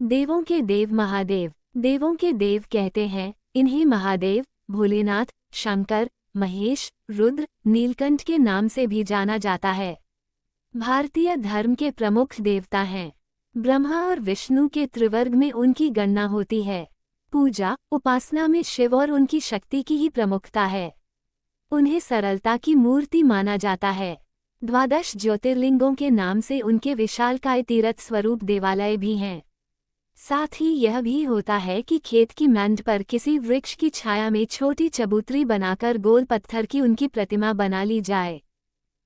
देवों के देव महादेव। देवों के देव कहते हैं इन्हें महादेव, भोलेनाथ, शंकर, महेश, रुद्र, नीलकंठ के नाम से भी जाना जाता है। भारतीय धर्म के प्रमुख देवता हैं। ब्रह्मा और विष्णु के त्रिवर्ग में उनकी गणना होती है। पूजा उपासना में शिव और उनकी शक्ति की ही प्रमुखता है। उन्हें सरलता की मूर्ति माना जाता है। 12 ज्योतिर्लिंगों के नाम से उनके विशालकाय तीर्थ स्वरूप देवालय भी हैं। साथ ही यह भी होता है कि खेत की मंड पर किसी वृक्ष की छाया में छोटी चबूतरी बनाकर गोल पत्थर की उनकी प्रतिमा बना ली जाए।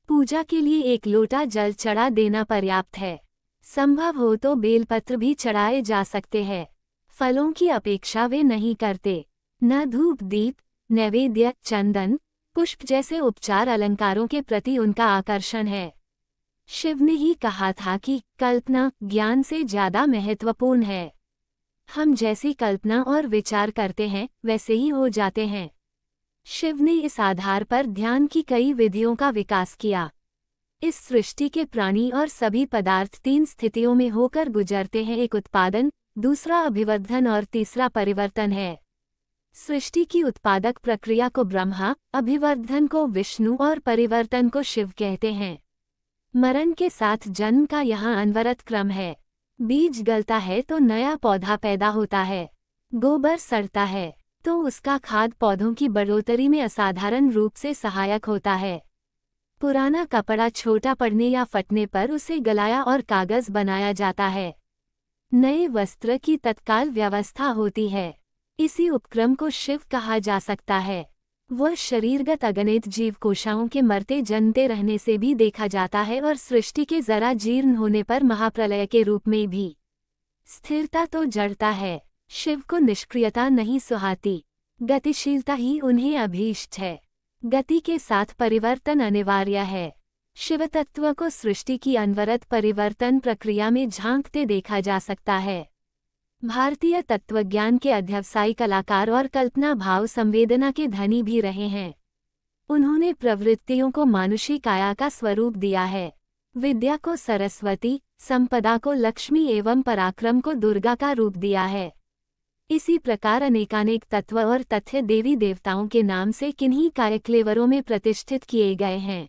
पूजा के लिए एक लोटा जल चढ़ा देना पर्याप्त है। संभव हो तो बेलपत्र भी चढ़ाए जा सकते हैं। फलों की अपेक्षा वे नहीं करते। न धूप दीप, नैवेद्य, चंदन, पुष्प जैसे उपचार अलंकारों के प्रति उनका आकर्षण है। शिव ने ही कहा था कि कल्पना ज्ञान से ज्यादा महत्वपूर्ण है। हम जैसी कल्पना और विचार करते हैं वैसे ही हो जाते हैं। शिव ने इस आधार पर ध्यान की कई विधियों का विकास किया। इस सृष्टि के प्राणी और सभी पदार्थ 3 स्थितियों में होकर गुजरते हैं। एक उत्पादन, दूसरा अभिवर्धन और तीसरा परिवर्तन है। सृष्टि की उत्पादक प्रक्रिया को ब्रह्मा, अभिवर्धन को विष्णु और परिवर्तन को शिव कहते हैं। मरण के साथ जन्म का यहाँ अनवरत क्रम है। बीज गलता है तो नया पौधा पैदा होता है। गोबर सड़ता है तो उसका खाद पौधों की बढ़ोतरी में असाधारण रूप से सहायक होता है। पुराना कपड़ा छोटा पड़ने या फटने पर उसे गलाया और कागज बनाया जाता है। नए वस्त्र की तत्काल व्यवस्था होती है। इसी उपक्रम को शिव कहा जा सकता है। वह शरीरगत अगणित जीव कोशाओं के मरते जन्मते रहने से भी देखा जाता है और सृष्टि के जरा जीर्ण होने पर महाप्रलय के रूप में भी। स्थिरता तो जड़ता है। शिव को निष्क्रियता नहीं सुहाती। गतिशीलता ही उन्हें अभीष्ट है। गति के साथ परिवर्तन अनिवार्य है। शिव तत्व को सृष्टि की अनवरत परिवर्तन प्रक्रिया में झांकते देखा जा सकता है। भारतीय तत्वज्ञान के अध्यवसायी कलाकार और कल्पना भाव संवेदना के धनी भी रहे हैं। उन्होंने प्रवृत्तियों को मानुषी काया का स्वरूप दिया है। विद्या को सरस्वती, संपदा को लक्ष्मी एवं पराक्रम को दुर्गा का रूप दिया है। इसी प्रकार अनेकानेक तत्व और तथ्य देवी देवताओं के नाम से किन्हीं कायक्लेवरों में प्रतिष्ठित किए गए हैं।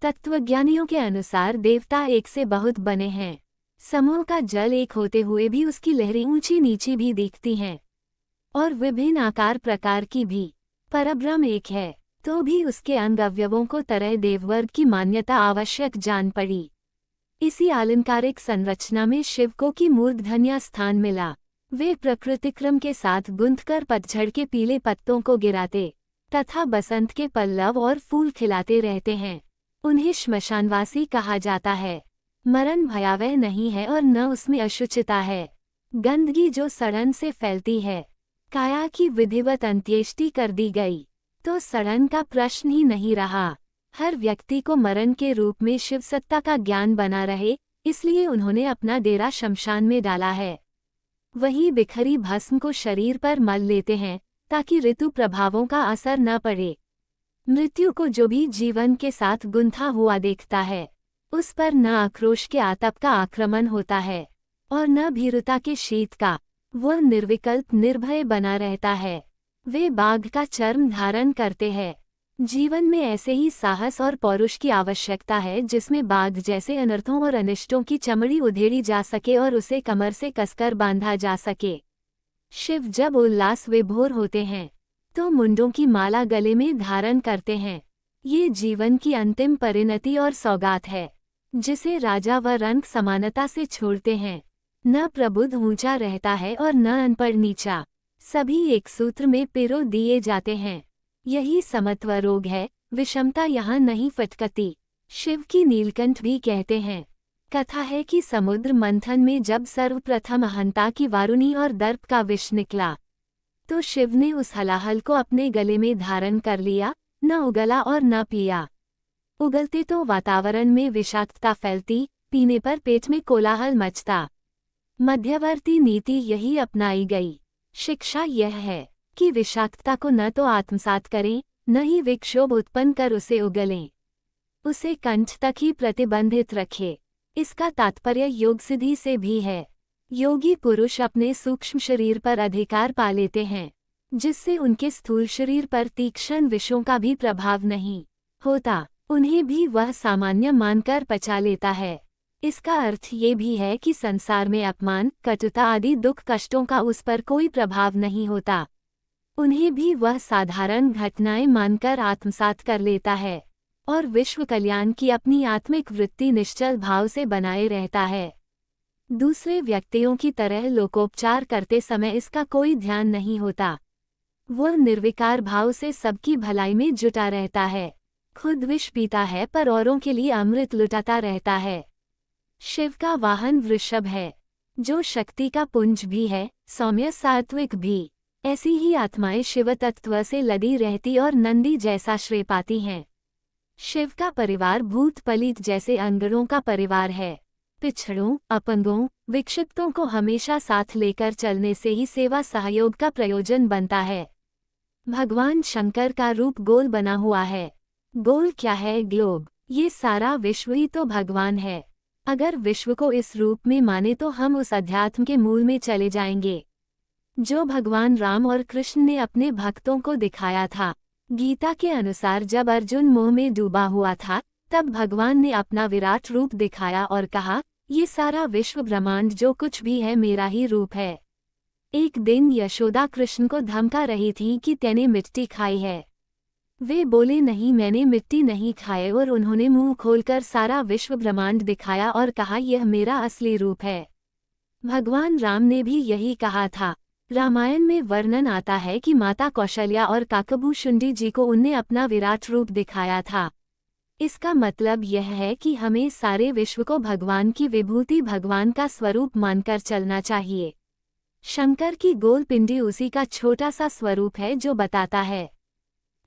तत्वज्ञानियों के अनुसार देवता एक से बहुत बने हैं। समूह का जल एक होते हुए भी उसकी लहरें ऊंची नीची भी दिखती हैं और विभिन्न आकार प्रकार की भी। परब्रह्म एक है तो भी उसके अंग अवयवों को तरह देववर्ग की मान्यता आवश्यक जान पड़ी। इसी आलंकारिक संरचना में शिव को की मूर्धन्य स्थान मिला। वे प्रकृतिक्रम के साथ गुंथकर पतझड़ के पीले पत्तों को गिराते तथा बसंत के पल्लव और फूल खिलाते रहते हैं। उन्हें श्मशानवासी कहा जाता है। मरण भयावह नहीं है और न उसमें अशुचिता है। गंदगी जो सड़न से फैलती है। काया की विधिवत अंत्येष्टि कर दी गई तो सड़न का प्रश्न ही नहीं रहा। हर व्यक्ति को मरण के रूप में शिव सत्ता का ज्ञान बना रहे, इसलिए उन्होंने अपना डेरा शमशान में डाला है। वहीं बिखरी भस्म को शरीर पर मल लेते हैं ताकि ऋतु प्रभावों का असर न पड़े। मृत्यु को जो भी जीवन के साथ गुंथा हुआ देखता है उस पर न आक्रोश के आतप का आक्रमण होता है और न भीरुता के शीत का। वह निर्विकल्प निर्भय बना रहता है। वे बाघ का चर्म धारण करते हैं। जीवन में ऐसे ही साहस और पौरुष की आवश्यकता है जिसमें बाघ जैसे अनर्थों और अनिष्टों की चमड़ी उधेड़ी जा सके और उसे कमर से कसकर बांधा जा सके। शिव जब उल्लास विभोर होते हैं तो मुंडों की माला गले में धारण करते हैं। ये जीवन की अंतिम परिणति और सौगात है जिसे राजा व रंक समानता से छोड़ते हैं। न प्रबुद्ध ऊंचा रहता है और न अनपढ़ नीचा। सभी एक सूत्र में पिरो दिए जाते हैं। यही समत्व रोग है। विषमता यहाँ नहीं फटकती। शिव की नीलकंठ भी कहते हैं। कथा है कि समुद्र मंथन में जब सर्वप्रथम अहंता की वारुणी और दर्प का विष निकला तो शिव ने उस हलाहल को अपने गले में धारण कर लिया। न उगला और न पिया। उगलते तो वातावरण में विषाक्तता फैलती, पीने पर पेट में कोलाहल मचता। मध्यवर्ती नीति यही अपनाई गई। शिक्षा यह है कि विषाक्तता को न तो आत्मसात करें, न ही विक्षोभ उत्पन्न कर उसे उगलें। उसे कंठ तक ही प्रतिबंधित रखे। इसका तात्पर्य योग सिद्धि से भी है। योगी पुरुष अपने सूक्ष्म शरीर पर अधिकार पा लेते हैं, जिससे उनके स्थूल शरीर पर तीक्ष्ण विषों का भी प्रभाव नहीं होता। उन्हें भी वह सामान्य मानकर पचा लेता है। इसका अर्थ ये भी है कि संसार में अपमान, कटुता आदि दुख कष्टों का उस पर कोई प्रभाव नहीं होता। उन्हें भी वह साधारण घटनाएं मानकर आत्मसात कर लेता है और विश्व कल्याण की अपनी आत्मिक वृत्ति निश्चल भाव से बनाए रहता है। दूसरे व्यक्तियों की तरह लोकोपचार करते समय इसका कोई ध्यान नहीं होता। वह निर्विकार भाव से सबकी भलाई में जुटा रहता है। खुद विष पीता है पर औरों के लिए अमृत लुटाता रहता है। शिव का वाहन वृषभ है, जो शक्ति का पुंज भी है, सौम्य सात्विक भी। ऐसी ही आत्माएं शिव तत्व से लदी रहती और नंदी जैसा श्रेय पाती हैं। शिव का परिवार भूत पलीत जैसे अंगरों का परिवार है। पिछड़ों, अपंगों, विक्षिप्तों को हमेशा साथ लेकर चलने से ही सेवा सहयोग का प्रयोजन बनता है। भगवान शंकर का रूप गोल बना हुआ है। गोल क्या है? ग्लोब। ये सारा विश्व ही तो भगवान है। अगर विश्व को इस रूप में माने तो हम उस अध्यात्म के मूल में चले जाएंगे जो भगवान राम और कृष्ण ने अपने भक्तों को दिखाया था। गीता के अनुसार जब अर्जुन मोह में डूबा हुआ था, तब भगवान ने अपना विराट रूप दिखाया और कहा, ये सारा विश्व ब्रह्मांड जो कुछ भी है मेरा ही रूप है। एक दिन यशोदा कृष्ण को धमका रही थी कि तैने मिट्टी खाई है। वे बोले, नहीं, मैंने मिट्टी नहीं खाए, और उन्होंने मुंह खोलकर सारा विश्व ब्रह्मांड दिखाया और कहा, यह मेरा असली रूप है। भगवान राम ने भी यही कहा था। रामायण में वर्णन आता है कि माता कौशल्या और काकभूषुंडी जी को उनने अपना विराट रूप दिखाया था। इसका मतलब यह है कि हमें सारे विश्व को भगवान की विभूति, भगवान का स्वरूप मानकर चलना चाहिए। शंकर की गोल पिंडी उसी का छोटा सा स्वरूप है जो बताता है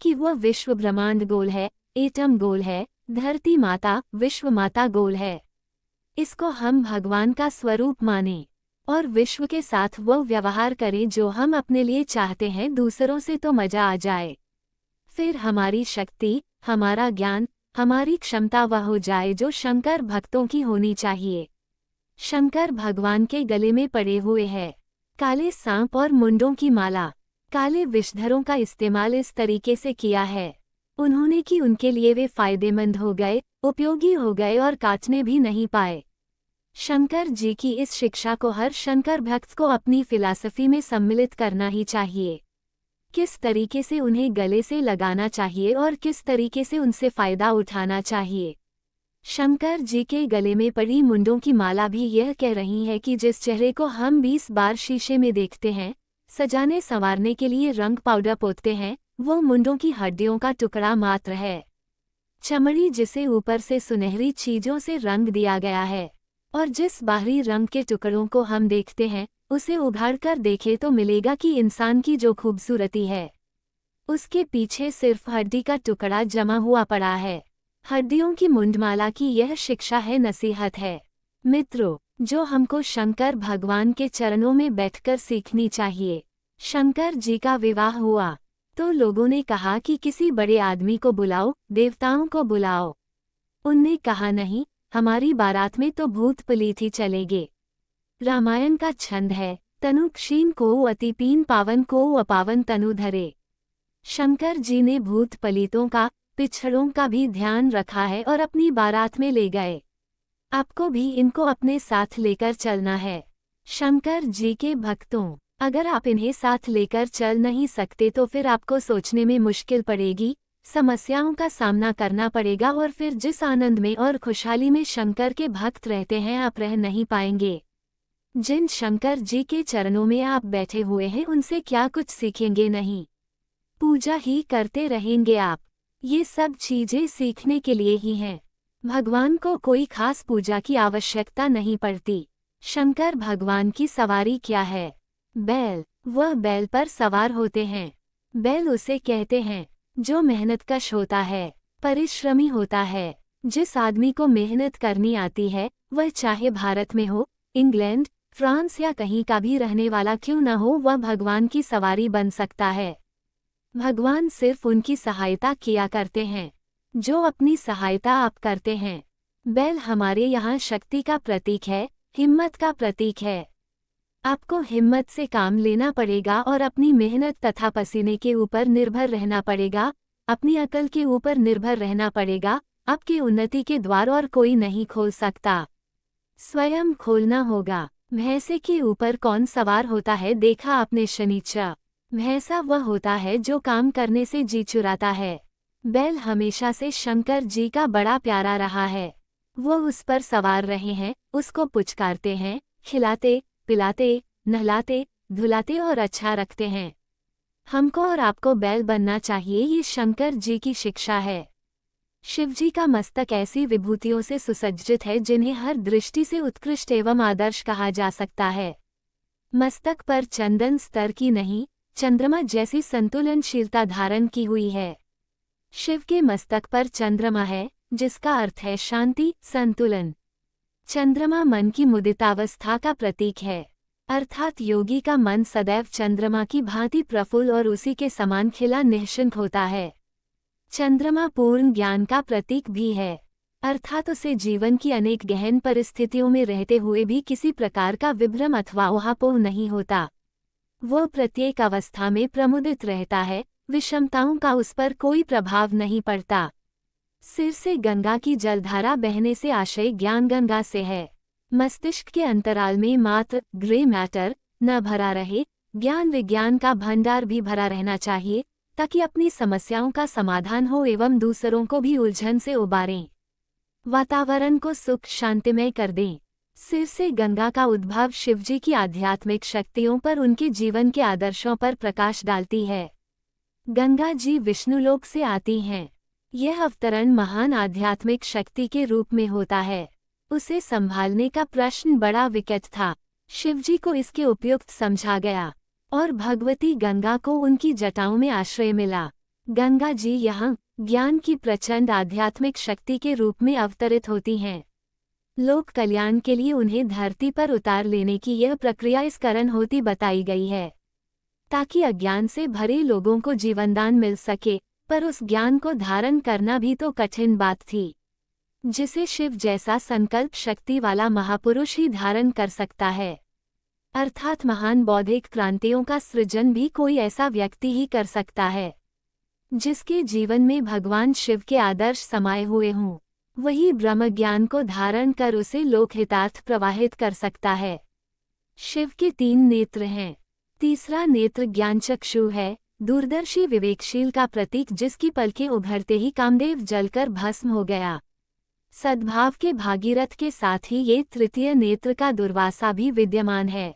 कि वह विश्व ब्रह्मांड गोल है, एटम गोल है, धरती माता, विश्व माता गोल है। इसको हम भगवान का स्वरूप माने और विश्व के साथ वो व्यवहार करें जो हम अपने लिए चाहते हैं। दूसरों से तो मजा आ जाए, फिर हमारी शक्ति, हमारा ज्ञान, हमारी क्षमता वह हो जाए जो शंकर भक्तों की होनी चाहिए। शंकर भगवान के गले में पड़े हुए है काले सांप और मुंडों की माला। काले विषधरों का इस्तेमाल इस तरीके से किया है उन्होंने कि उनके लिए वे फायदेमंद हो गए, उपयोगी हो गए और काटने भी नहीं पाए। शंकर जी की इस शिक्षा को हर शंकर भक्त को अपनी फिलॉसफी में सम्मिलित करना ही चाहिए। किस तरीके से उन्हें गले से लगाना चाहिए और किस तरीके से उनसे फायदा उठाना चाहिए। शंकर जी के गले में पड़ी मुंडों की माला भी यह कह रही है कि जिस चेहरे को हम 20 बार शीशे में देखते हैं, सजाने संवारने के लिए रंग पाउडर पोतते हैं, वो मुंडों की हड्डियों का टुकड़ा मात्र है। चमड़ी जिसे ऊपर से सुनहरी चीजों से रंग दिया गया है और जिस बाहरी रंग के टुकड़ों को हम देखते हैं, उसे उघाड़कर देखें तो मिलेगा कि इंसान की जो खूबसूरती है उसके पीछे सिर्फ हड्डी का टुकड़ा जमा हुआ पड़ा है। हड्डियों की मुंडमाला की यह शिक्षा है, नसीहत है मित्रों, जो हमको शंकर भगवान के चरणों में बैठकर सीखनी चाहिए। शंकर जी का विवाह हुआ तो लोगों ने कहा कि किसी बड़े आदमी को बुलाओ, देवताओं को बुलाओ। उनने कहा, नहीं, हमारी बारात में तो भूत पलीत ही चलेंगे। रामायण का छंद है, तनु क्षीण को अति पीन, पावन को अपावन तनु धरे। शंकर जी ने भूत पलीतों का, पिछड़ों का भी ध्यान रखा है और अपनी बारात में ले गए। आपको भी इनको अपने साथ लेकर चलना है। शंकर जी के भक्तों, अगर आप इन्हें साथ लेकर चल नहीं सकते तो फिर आपको सोचने में मुश्किल पड़ेगी, समस्याओं का सामना करना पड़ेगा और फिर जिस आनंद में और खुशहाली में शंकर के भक्त रहते हैं आप रह नहीं पाएंगे। जिन शंकर जी के चरणों में आप बैठे हुए हैं उनसे क्या कुछ सीखेंगे? नहीं, पूजा ही करते रहेंगे आप। ये सब चीजें सीखने के लिए ही हैं। भगवान को कोई खास पूजा की आवश्यकता नहीं पड़ती। शंकर भगवान की सवारी क्या है? बैल। वह बैल पर सवार होते हैं। बैल उसे कहते हैं जो मेहनतकश होता है, परिश्रमी होता है। जिस आदमी को मेहनत करनी आती है, वह चाहे भारत में हो, इंग्लैंड, फ्रांस या कहीं का भी रहने वाला क्यों न हो, वह भगवान की सवारी बन सकता है। भगवान सिर्फ उनकी सहायता किया करते हैं जो अपनी सहायता आप करते हैं। बैल हमारे यहाँ शक्ति का प्रतीक है, हिम्मत का प्रतीक है। आपको हिम्मत से काम लेना पड़ेगा और अपनी मेहनत तथा पसीने के ऊपर निर्भर रहना पड़ेगा, अपनी अकल के ऊपर निर्भर रहना पड़ेगा। आपकी उन्नति के द्वार और कोई नहीं खोल सकता, स्वयं खोलना होगा। भैंसे के ऊपर कौन सवार होता है देखा आपने शनिचर? भैंसा वह होता है जो काम करने से जी चुराता है। बैल हमेशा से शंकर जी का बड़ा प्यारा रहा है। वो उस पर सवार रहे हैं, उसको पुचकारते हैं, खिलाते पिलाते नहलाते धुलाते और अच्छा रखते हैं। हमको और आपको बैल बनना चाहिए, ये शंकर जी की शिक्षा है। शिवजी का मस्तक ऐसी विभूतियों से सुसज्जित है जिन्हें हर दृष्टि से उत्कृष्ट एवं आदर्श कहा जा सकता है। मस्तक पर चंदन स्तर की नहीं, चंद्रमा जैसी संतुलनशीलता धारण की हुई है। शिव के मस्तक पर चंद्रमा है, जिसका अर्थ है शांति, संतुलन। चंद्रमा मन की मुदितावस्था का प्रतीक है, अर्थात योगी का मन सदैव चंद्रमा की भांति प्रफुल्ल और उसी के समान खिला निःशंक होता है। चंद्रमा पूर्ण ज्ञान का प्रतीक भी है, अर्थात उसे जीवन की अनेक गहन परिस्थितियों में रहते हुए भी किसी प्रकार का विभ्रम अथवा ऊहापोह नहीं होता। वो प्रत्येक अवस्था में प्रमुदित रहता है, विषमताओं का उस पर कोई प्रभाव नहीं पड़ता। सिर से गंगा की जलधारा बहने से आशय ज्ञान गंगा से है। मस्तिष्क के अंतराल में मात्र ग्रे मैटर न भरा रहे, ज्ञान विज्ञान का भंडार भी भरा रहना चाहिए, ताकि अपनी समस्याओं का समाधान हो एवं दूसरों को भी उलझन से उबारें, वातावरण को सुख शांतिमय कर दें। सिर से गंगा का उद्भव शिवजी की आध्यात्मिक शक्तियों पर, उनके जीवन के आदर्शों पर प्रकाश डालती है। गंगा जी विष्णुलोक से आती हैं। यह अवतरण महान आध्यात्मिक शक्ति के रूप में होता है। उसे संभालने का प्रश्न बड़ा विकट था। शिवजी को इसके उपयुक्त समझा गया और भगवती गंगा को उनकी जटाओं में आश्रय मिला। गंगा जी यहाँ ज्ञान की प्रचंड आध्यात्मिक शक्ति के रूप में अवतरित होती हैं। लोक कल्याण के लिए उन्हें धरती पर उतार लेने की यह प्रक्रिया इस कारण होती बताई गई है, ताकि अज्ञान से भरे लोगों को जीवनदान मिल सके। पर उस ज्ञान को धारण करना भी तो कठिन बात थी, जिसे शिव जैसा संकल्प शक्ति वाला महापुरुष ही धारण कर सकता है। अर्थात महान बौद्धिक क्रांतियों का सृजन भी कोई ऐसा व्यक्ति ही कर सकता है, जिसके जीवन में भगवान शिव के आदर्श समाये हुए हों। वही ब्रह्म ज्ञान को धारण कर उसे लोकहितार्थ प्रवाहित कर सकता है। शिव के 3 नेत्र हैं। तीसरा नेत्र ज्ञानचक्षु है, दूरदर्शी विवेकशील का प्रतीक, जिसकी पलकें उभरते ही कामदेव जलकर भस्म हो गया। सद्भाव के भागीरथ के साथ ही ये तृतीय नेत्र का दुर्वासा भी विद्यमान है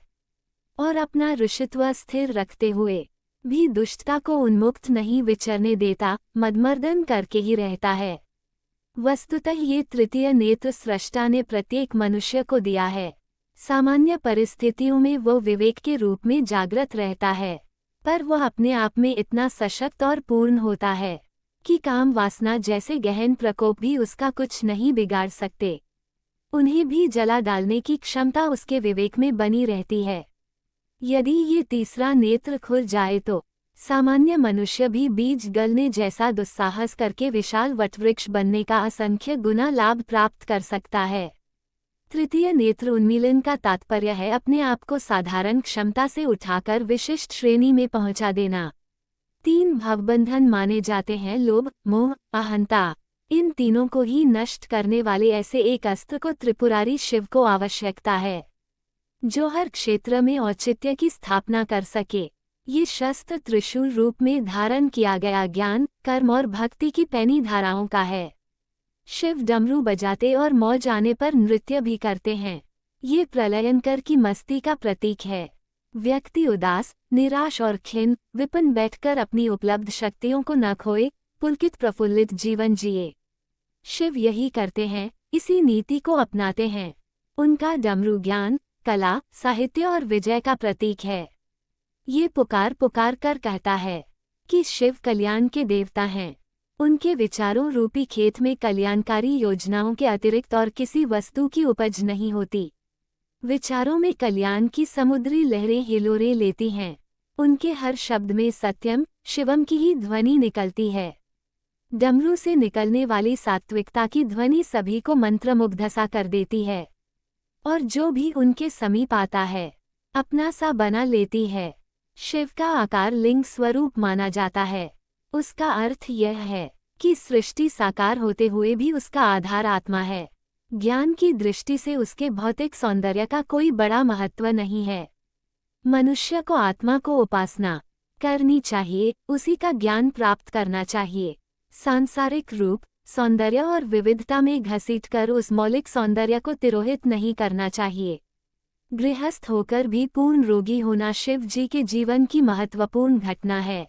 और अपना ऋषित्व स्थिर रखते हुए भी दुष्टता को उन्मुक्त नहीं विचरने देता, मदमर्दन करके ही रहता है। वस्तुतः ये तृतीय नेत्र सृष्टा ने प्रत्येक मनुष्य को दिया है। सामान्य परिस्थितियों में वो विवेक के रूप में जागृत रहता है, पर वह अपने आप में इतना सशक्त और पूर्ण होता है कि काम वासना जैसे गहन प्रकोप भी उसका कुछ नहीं बिगाड़ सकते। उन्हें भी जला डालने की क्षमता उसके विवेक में बनी रहती है। यदि ये तीसरा नेत्र खुल जाए तो सामान्य मनुष्य भी बीज गलने जैसा दुस्साहस करके विशाल वटवृक्ष बनने का असंख्य गुना लाभ प्राप्त कर सकता है। तृतीय नेत्र उन्मीलन का तात्पर्य है अपने आप को साधारण क्षमता से उठाकर विशिष्ट श्रेणी में पहुंचा देना। 3 भवबंधन माने जाते हैं, लोभ, मोह, अहंता। इन तीनों को ही नष्ट करने वाले ऐसे एक अस्त्र को त्रिपुरारी शिव को आवश्यकता है, जो हर क्षेत्र में औचित्य की स्थापना कर सके। ये शस्त्र त्रिशूल रूप में धारण किया गया ज्ञान, कर्म और भक्ति की पैनी धाराओं का है। शिव डमरू बजाते और मौज आने पर नृत्य भी करते हैं। ये प्रलयंकर की मस्ती का प्रतीक है। व्यक्ति उदास, निराश और खिन्न, विपिन बैठकर अपनी उपलब्ध शक्तियों को न खोए, पुलकित प्रफुल्लित जीवन जिए। शिव यही करते हैं, इसी नीति को अपनाते हैं। उनका डमरू ज्ञान, कला, साहित्य और विजय का प्रतीक है। ये पुकार पुकार कर कहता है कि शिव कल्याण के देवता हैं। उनके विचारों रूपी खेत में कल्याणकारी योजनाओं के अतिरिक्त और किसी वस्तु की उपज नहीं होती। विचारों में कल्याण की समुद्री लहरें हिलोरे लेती हैं। उनके हर शब्द में सत्यम, शिवम की ही ध्वनि निकलती है। डमरू से निकलने वाली सात्विकता की ध्वनि सभी को मंत्रमुग्ध सा कर देती है, और जो भी उनके समीप आता है अपना सा बना लेती है। शिव का आकार लिंग स्वरूप माना जाता है। उसका अर्थ यह है कि सृष्टि साकार होते हुए भी उसका आधार आत्मा है। ज्ञान की दृष्टि से उसके भौतिक सौंदर्य का कोई बड़ा महत्व नहीं है। मनुष्य को आत्मा को उपासना करनी चाहिए, उसी का ज्ञान प्राप्त करना चाहिए। सांसारिक रूप, सौंदर्य और विविधता में घसीटकर उस मौलिक सौंदर्य को तिरोहित नहीं करना चाहिए। गृहस्थ होकर भी पूर्ण रोगी होना शिव जी के जीवन की महत्वपूर्ण घटना है।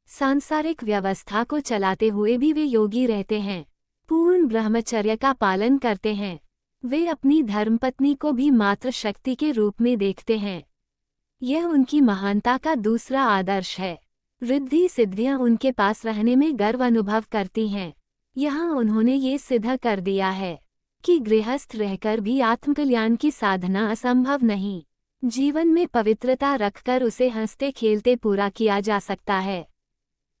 सांसारिक व्यवस्था को चलाते हुए भी वे योगी रहते हैं, पूर्ण ब्रह्मचर्य का पालन करते हैं। वे अपनी धर्मपत्नी को भी मातृ शक्ति के रूप में देखते हैं। यह उनकी महानता का दूसरा आदर्श है। रिद्धि सिद्धियां उनके पास रहने में गर्व अनुभव करती हैं। यहाँ उन्होंने ये सिद्ध कर दिया है कि गृहस्थ रहकर भी आत्मकल्याण की साधना असंभव नहीं। जीवन में पवित्रता रखकर उसे हंसते खेलते पूरा किया जा सकता है।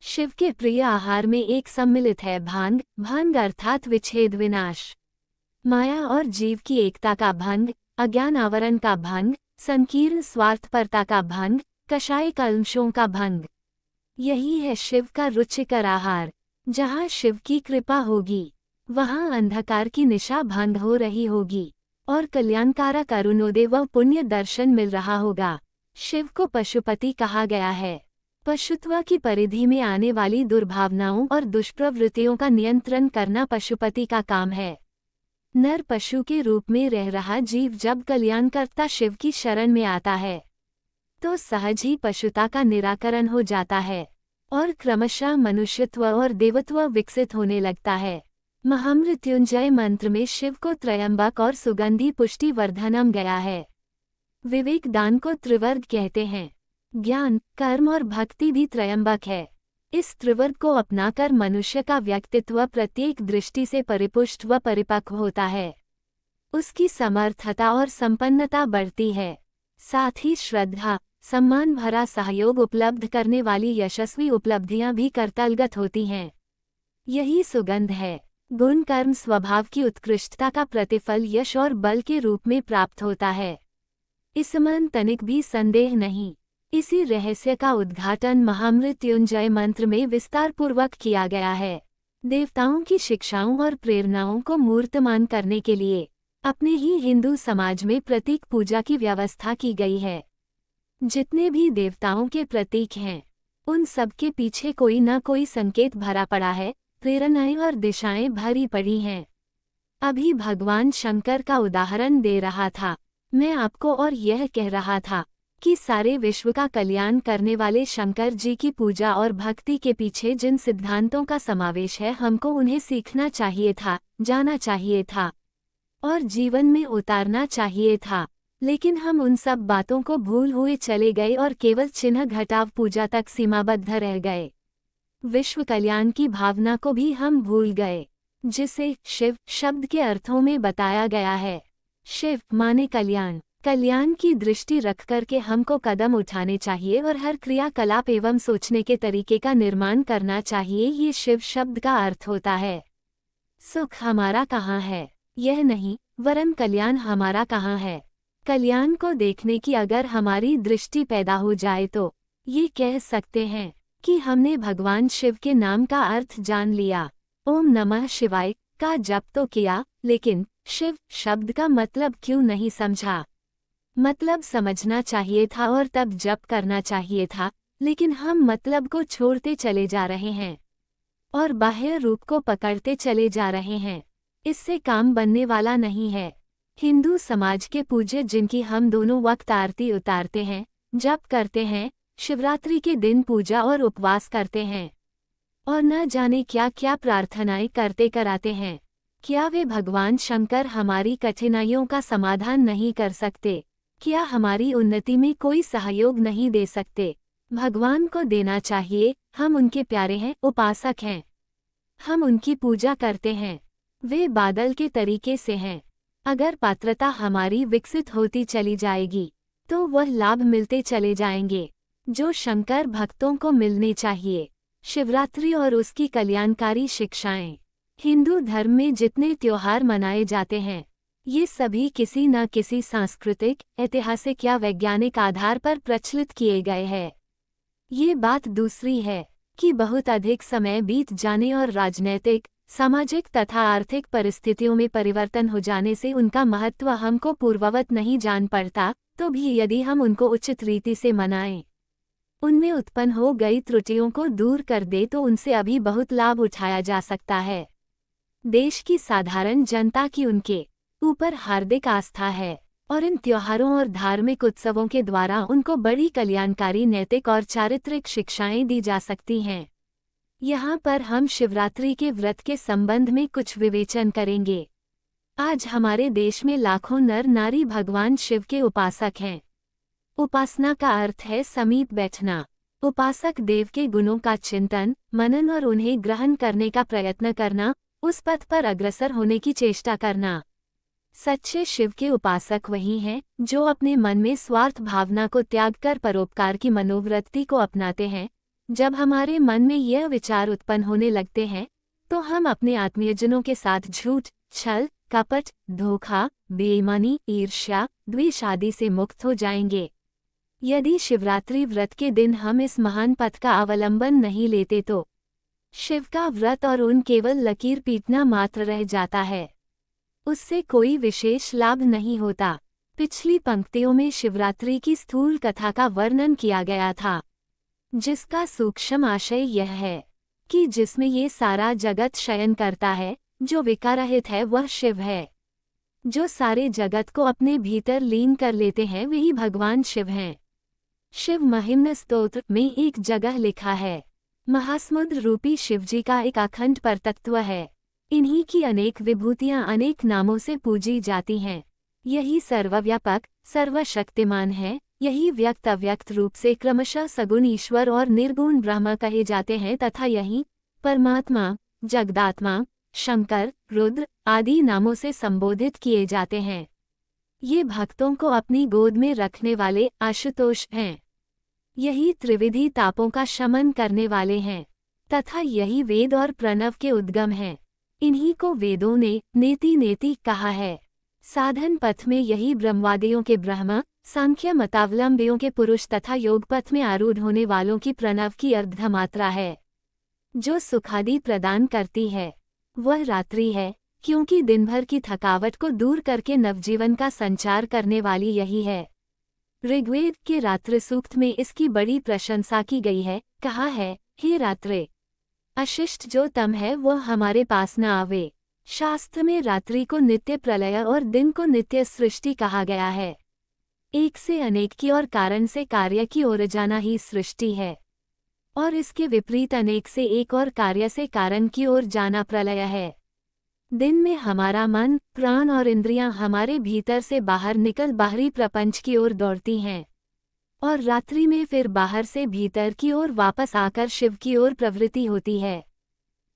शिव के प्रिय आहार में एक सम्मिलित है भांग। भंग अर्थात विच्छेद विनाश, माया और जीव की एकता का भंग, अज्ञान आवरण का भंग, संकीर्ण स्वार्थपरता का भंग, कषाय कल्मशों का भंग। यही है शिव का रुचिकर आहार। जहाँ शिव की कृपा होगी वहाँ अंधकार की निशा भंग हो रही होगी और कल्याणकारक अरुणोदय व पुण्य दर्शन मिल रहा होगा। शिव को पशुपति कहा गया है। पशुत्व की परिधि में आने वाली दुर्भावनाओं और दुष्प्रवृत्तियों का नियंत्रण करना पशुपति का काम है। नर पशु के रूप में रह रहा जीव जब कल्याणकर्ता शिव की शरण में आता है तो सहज ही पशुता का निराकरण हो जाता है और क्रमशः मनुष्यत्व और देवत्व विकसित होने लगता है। महामृत्युंजय मंत्र में शिव को त्रयंबक और सुगंधि पुष्टि वर्धनम गया है। विवेक दान को त्रिवर्ग कहते हैं। ज्ञान, कर्म और भक्ति भी त्रयंबक है। इस त्रिवर्ग को अपनाकर मनुष्य का व्यक्तित्व प्रत्येक दृष्टि से परिपुष्ट व परिपक्व होता है। उसकी समर्थता और संपन्नता बढ़ती है। साथ ही श्रद्धा, सम्मान भरा सहयोग उपलब्ध करने वाली यशस्वी उपलब्धियां भी करतलगत होती हैं। यही सुगंध है। गुण कर्म स्वभाव की उत्कृष्टता का प्रतिफल यश और बल के रूप में प्राप्त होता है, इसमें तनिक भी संदेह नहीं। इसी रहस्य का उद्घाटन महामृत्युंजय मंत्र में विस्तारपूर्वक किया गया है। देवताओं की शिक्षाओं और प्रेरणाओं को मूर्तमान करने के लिए अपने ही हिंदू समाज में प्रतीक पूजा की व्यवस्था की गई है। जितने भी देवताओं के प्रतीक हैं उन सब के पीछे कोई न कोई संकेत भरा पड़ा है, प्रेरणाएं और दिशाएं भरी पड़ी हैं। अभी भगवान शंकर का उदाहरण दे रहा था मैं आपको और यह कह रहा था कि सारे विश्व का कल्याण करने वाले शंकर जी की पूजा और भक्ति के पीछे जिन सिद्धांतों का समावेश है हमको उन्हें सीखना चाहिए था, जाना चाहिए था और जीवन में उतारना चाहिए था। लेकिन हम उन सब बातों को भूल हुए चले गए और केवल चिन्ह घटाव पूजा तक सीमाबद्ध रह गए। विश्व कल्याण की भावना को भी हम भूल गए, जिसे शिव शब्द के अर्थों में बताया गया है। शिव माने कल्याण। कल्याण की दृष्टि रख करके हमको कदम उठाने चाहिए और हर क्रियाकलाप एवं सोचने के तरीके का निर्माण करना चाहिए। ये शिव शब्द का अर्थ होता है। सुख हमारा कहाँ है यह नहीं, वरन कल्याण हमारा कहाँ है। कल्याण को देखने की अगर हमारी दृष्टि पैदा हो जाए तो ये कह सकते हैं कि हमने भगवान शिव के नाम का अर्थ जान लिया। ओम नमः शिवाय का जप तो किया, लेकिन शिव शब्द का मतलब क्यों नहीं समझा। मतलब समझना चाहिए था और तब जप करना चाहिए था, लेकिन हम मतलब को छोड़ते चले जा रहे हैं और बाह्य रूप को पकड़ते चले जा रहे हैं। इससे काम बनने वाला नहीं है। हिंदू समाज के पूज्य जिनकी हम दोनों वक्त आरती उतारते हैं, जप करते हैं, शिवरात्रि के दिन पूजा और उपवास करते हैं और न जाने क्या क्या प्रार्थनाएं करते कराते हैं, क्या वे भगवान शंकर हमारी कठिनाइयों का समाधान नहीं कर सकते? क्या हमारी उन्नति में कोई सहयोग नहीं दे सकते? भगवान को देना चाहिए। हम उनके प्यारे हैं, उपासक हैं। हम उनकी पूजा करते हैं। वे बादल के तरीके से हैं। अगर पात्रता हमारी विकसित होती चली जाएगी तो वह लाभ मिलते चले जाएंगे जो शंकर भक्तों को मिलने चाहिए। शिवरात्रि और उसकी कल्याणकारी शिक्षाएं। हिंदू धर्म में जितने त्योहार मनाए जाते हैं ये सभी किसी न किसी सांस्कृतिक, ऐतिहासिक या वैज्ञानिक आधार पर प्रचलित किए गए हैं। ये बात दूसरी है कि बहुत अधिक समय बीत जाने और राजनैतिक, सामाजिक तथा आर्थिक परिस्थितियों में परिवर्तन हो जाने से उनका महत्व हमको पूर्ववत नहीं जान पड़ता, तो भी यदि हम उनको उचित रीति से मनाएं, उनमें उत्पन्न हो गई त्रुटियों को दूर कर दे तो उनसे अभी बहुत लाभ उठाया जा सकता है। देश की साधारण जनता की उनके ऊपर हार्दिक आस्था है और इन त्योहारों और धार्मिक उत्सवों के द्वारा उनको बड़ी कल्याणकारी नैतिक और चारित्रिक शिक्षाएं दी जा सकती हैं। यहाँ पर हम शिवरात्रि के व्रत के संबंध में कुछ विवेचन करेंगे। आज हमारे देश में लाखों नर नारी भगवान शिव के उपासक हैं। उपासना का अर्थ है समीप बैठना। उपासक देव के गुणों का चिंतन, मनन और उन्हें ग्रहण करने का प्रयत्न करना, उस पथ पर अग्रसर होने की चेष्टा करना। सच्चे शिव के उपासक वही हैं जो अपने मन में स्वार्थ भावना को त्याग कर परोपकार की मनोवृत्ति को अपनाते हैं। जब हमारे मन में यह विचार उत्पन्न होने लगते हैं तो हम अपने आत्मीयजनों के साथ झूठ, छल, कपट, धोखा, बेईमानी, ईर्ष्या, द्वेष आदि से मुक्त हो जाएंगे। यदि शिवरात्रि व्रत के दिन हम इस महान पथ का अवलंबन नहीं लेते तो शिव का व्रत और उन केवल लकीर पीटना मात्र रह जाता है। उससे कोई विशेष लाभ नहीं होता। पिछली पंक्तियों में शिवरात्रि की स्थूल कथा का वर्णन किया गया था, जिसका सूक्ष्म आशय यह है कि जिसमें ये सारा जगत शयन करता है, जो विकाररहित है वह शिव है। जो सारे जगत को अपने भीतर लीन कर लेते हैं वही भगवान शिव हैं। शिव महिम्न स्तोत्र में एक जगह लिखा है, महासमुद्र रूपी शिवजी का एक अखंड परतत्व है। इन्हीं की अनेक विभूतियां अनेक नामों से पूजी जाती हैं। यही सर्वव्यापक, सर्वशक्तिमान है। यही व्यक्त अव्यक्त रूप से क्रमशः सगुण ईश्वर और निर्गुण ब्रह्म कहे जाते हैं तथा यही परमात्मा, जगदात्मा, शंकर, रुद्र आदि नामों से संबोधित किए जाते हैं। ये भक्तों को अपनी गोद में रखने वाले आशुतोष हैं। यही त्रिविधि तापों का शमन करने वाले हैं तथा यही वेद और प्रणव के उद्गम हैं। इन्हीं को वेदों ने नेति नेति कहा है। साधन पथ में यही ब्रह्मवादियों के ब्रह्म, सांख्य मतावलंबियों के पुरुष तथा योग पथ में आरूढ़ होने वालों की प्रणव की अर्धमात्रा है। जो सुखादि प्रदान करती है वह रात्रि है, क्योंकि दिन भर की थकावट को दूर करके नवजीवन का संचार करने वाली यही है। ऋग्वेद के रात्रि सूक्त में इसकी बड़ी प्रशंसा की गई है। कहा है, हे रात्रे, अशिष्ट जो तम है वह हमारे पास न आवे। शास्त्र में रात्रि को नित्य प्रलय और दिन को नित्य सृष्टि कहा गया है। एक से अनेक की और कारण से कार्य की ओर जाना ही सृष्टि है और इसके विपरीत अनेक से एक और कार्य से कारण की ओर जाना प्रलय है। दिन में हमारा मन, प्राण और इंद्रियां हमारे भीतर से बाहर निकल बाहरी प्रपंच की ओर दौड़ती हैं और रात्रि में फिर बाहर से भीतर की ओर वापस आकर शिव की ओर प्रवृत्ति होती है।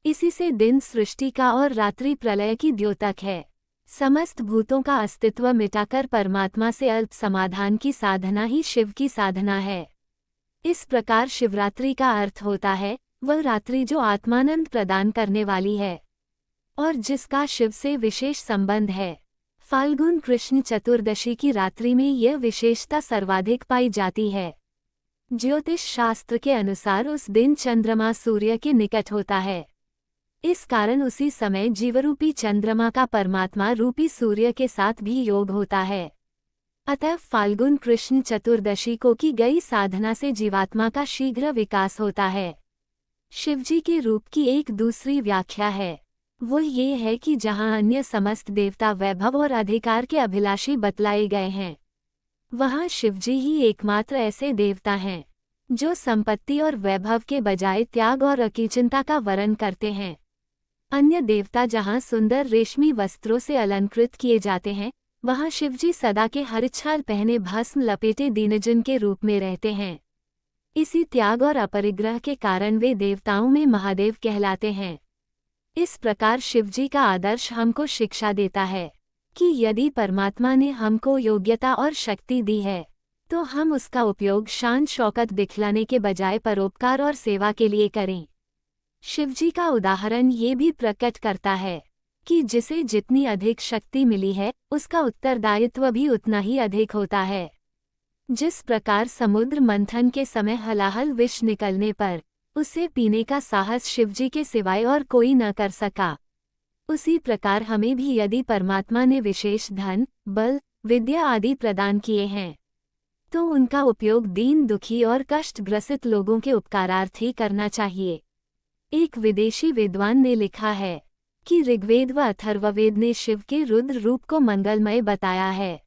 इसी से दिन सृष्टि का और रात्रि प्रलय की द्योतक है। समस्त भूतों का अस्तित्व मिटाकर परमात्मा से अल्प समाधान की साधना ही शिव की साधना है। इस प्रकार शिवरात्रि का अर्थ होता है वह रात्रि जो आत्मानंद प्रदान करने वाली है और जिसका शिव से विशेष संबंध है। फाल्गुन कृष्ण चतुर्दशी की रात्रि में यह विशेषता सर्वाधिक पाई जाती है। ज्योतिष शास्त्र के अनुसार उस दिन चंद्रमा सूर्य के निकट होता है। इस कारण उसी समय जीवरूपी चंद्रमा का परमात्मा रूपी सूर्य के साथ भी योग होता है। अतः फाल्गुन कृष्ण चतुर्दशी को की गई साधना से जीवात्मा का शीघ्र विकास होता है। शिवजी के रूप की एक दूसरी व्याख्या है, वो ये है कि जहाँ अन्य समस्त देवता वैभव और अधिकार के अभिलाषी बतलाए गए हैं, वहाँ शिवजी ही एकमात्र ऐसे देवता हैं जो संपत्ति और वैभव के बजाय त्याग और अकिंचनता का वरण करते हैं। अन्य देवता जहाँ सुंदर रेशमी वस्त्रों से अलंकृत किए जाते हैं, वहाँ शिवजी सदा के हरिछाल पहने भस्म लपेटे दीनजन के रूप में रहते हैं। इसी त्याग और अपरिग्रह के कारण वे देवताओं में महादेव कहलाते हैं। इस प्रकार शिवजी का आदर्श हमको शिक्षा देता है कि यदि परमात्मा ने हमको योग्यता और शक्ति दी है तो हम उसका उपयोग शान शौकत दिखलाने के बजाय परोपकार और सेवा के लिए करें। शिवजी का उदाहरण ये भी प्रकट करता है कि जिसे जितनी अधिक शक्ति मिली है उसका उत्तरदायित्व भी उतना ही अधिक होता है। जिस प्रकार समुद्र मंथन के समय हलाहल विष निकलने पर उसे पीने का साहस शिवजी के सिवाय और कोई न कर सका, उसी प्रकार हमें भी यदि परमात्मा ने विशेष धन, बल, विद्या आदि प्रदान किए हैं तो उनका उपयोग दीन दुखी और कष्टग्रसित लोगों के उपकारार्थ ही करना चाहिए। एक विदेशी विद्वान ने लिखा है कि ऋग्वेद व अथर्ववेद ने शिव के रुद्र रूप को मंगलमय बताया है।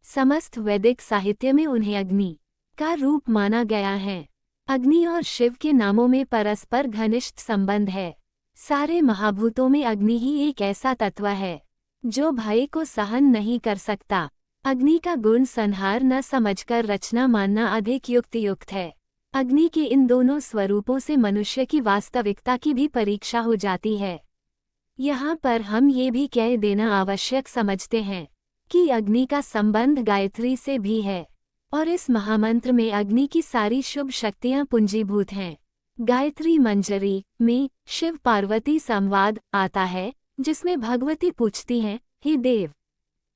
समस्त वैदिक साहित्य में उन्हें अग्नि का रूप माना गया है। अग्नि और शिव के नामों में परस्पर घनिष्ठ संबंध है। सारे महाभूतों में अग्नि ही एक ऐसा तत्व है जो भय को सहन नहीं कर सकता। अग्नि का गुण संहार न समझकर रचना मानना अधिक युक्त है। अग्नि के इन दोनों स्वरूपों से मनुष्य की वास्तविकता की भी परीक्षा हो जाती है। यहाँ पर हम ये भी कह देना आवश्यक समझते हैं कि अग्नि का संबंध गायत्री से भी है और इस महामंत्र में अग्नि की सारी शुभ शक्तियाँ पूंजीभूत हैं। गायत्री मंजरी में शिव पार्वती संवाद आता है जिसमें भगवती पूछती हैं, हे देव,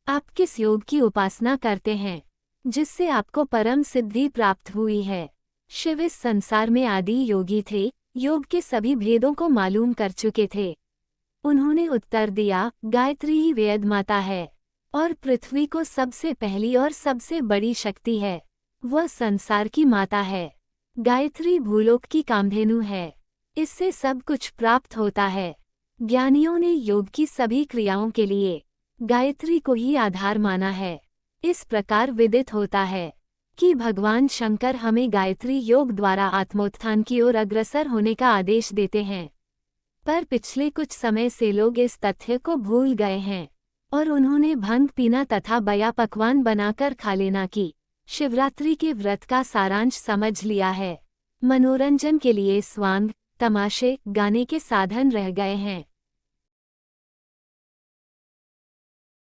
आप किस योग की उपासना करते हैं जिससे आपको परम सिद्धि प्राप्त हुई है। शिव इस संसार में आदि योगी थे, योग के सभी भेदों को मालूम कर चुके थे। उन्होंने उत्तर दिया, गायत्री ही वेद माता है और पृथ्वी को सबसे पहली और सबसे बड़ी शक्ति है। वह संसार की माता है। गायत्री भूलोक की कामधेनु है। इससे सब कुछ प्राप्त होता है। ज्ञानियों ने योग की सभी क्रियाओं के लिए गायत्री को ही आधार माना है। इस प्रकार विदित होता है कि भगवान शंकर हमें गायत्री योग द्वारा आत्मोत्थान की ओर अग्रसर होने का आदेश देते हैं। पर पिछले कुछ समय से लोग इस तथ्य को भूल गए हैं और उन्होंने भंग पीना तथा बया पकवान बनाकर खा लेना की शिवरात्रि के व्रत का सारांश समझ लिया है। मनोरंजन के लिए स्वांग, तमाशे, गाने के साधन रह गए हैं।